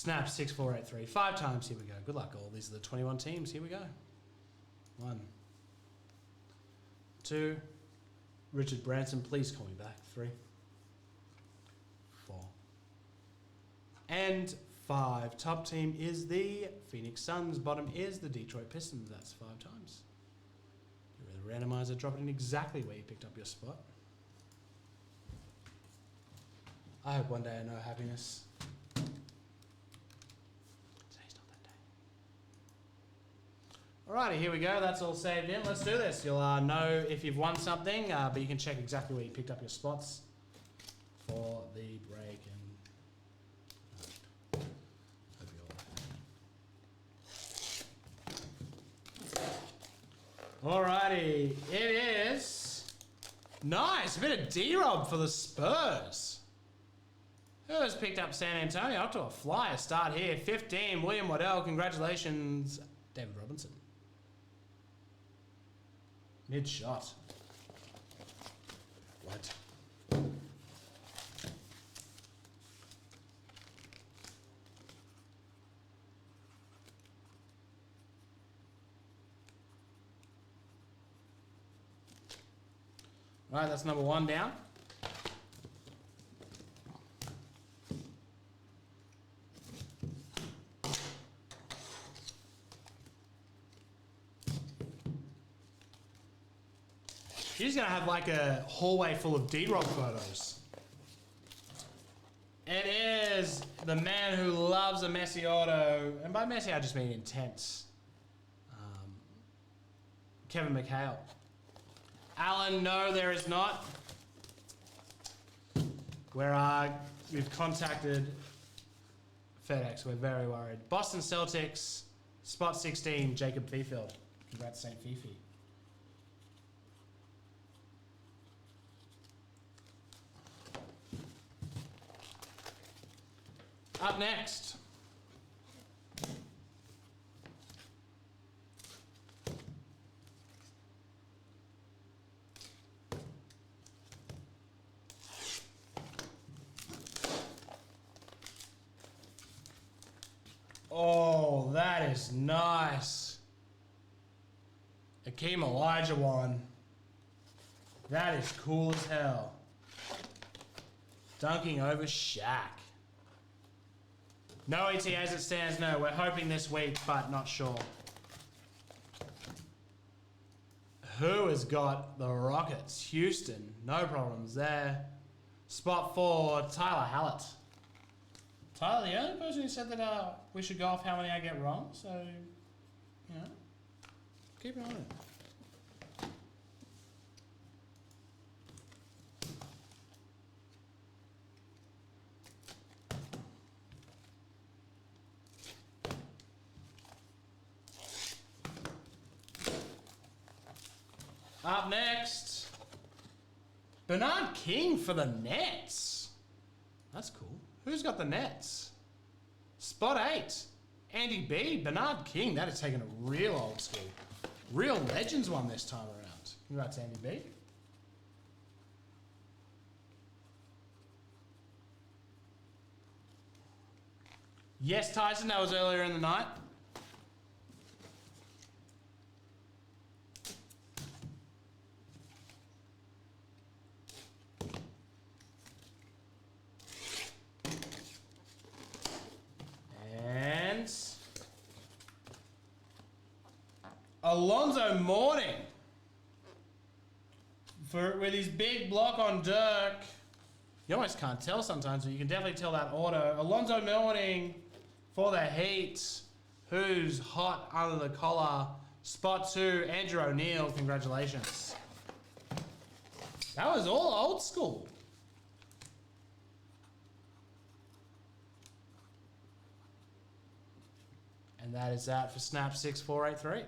Snap 6483. 5 times. Here we go. Good luck, all. These are the 21 teams. Here we go. 1, 2. Richard Branson, please call me back. 3, 4, and 5. Top team is the Phoenix Suns. Bottom is the Detroit Pistons. That's 5 times. You're the randomizer. Drop it in exactly where you picked up your spot. I hope one day I know happiness. Today's not that day. Alrighty, here we go. That's all saved in. Let's do this. You'll know if you've won something, but you can check exactly where you picked up your spots for the break. And hope you're all Alrighty, it is nice. A bit of D-Rob for the Spurs. Who has picked up San Antonio? Up to a flyer start here. 15, William Waddell. Congratulations, David Robinson. Mid-shot. What? All right, that's number 1 down. She's going to have like a hallway full of D-Rob photos. It is the man who loves a messy auto. And by messy, I just mean intense. Kevin McHale. Alan, no, there is not. We've contacted FedEx. We're very worried. Boston Celtics, spot 16, Jacob Fifield. Congrats, St. Fifi. Up next. Oh, that is nice. Akeem Olajuwon. That is cool as hell. Dunking over Shaq. No ETA as it stands, no. We're hoping this week, but not sure. Who has got the Rockets? Houston. No problems there. Spot 4, Tyler Hallett. Tyler, the only person who said that we should go off how many I get wrong, so, you know, keep it on it. Up next, Bernard King for the Nets. That's cool. Who's got the Nets? Spot 8, Andy B. Bernard King. That is taking a real old school. Real Legends one this time around. Congrats, Andy B. Yes, Tyson, that was earlier in the night. And Alonzo Mourning with his big block on Dirk. You almost can't tell sometimes, but you can definitely tell that auto. Alonzo Mourning for the Heat. Who's hot under the collar? Spot 2, Andrew O'Neal. Congratulations. That was all old school. And that is that for Snap 6483.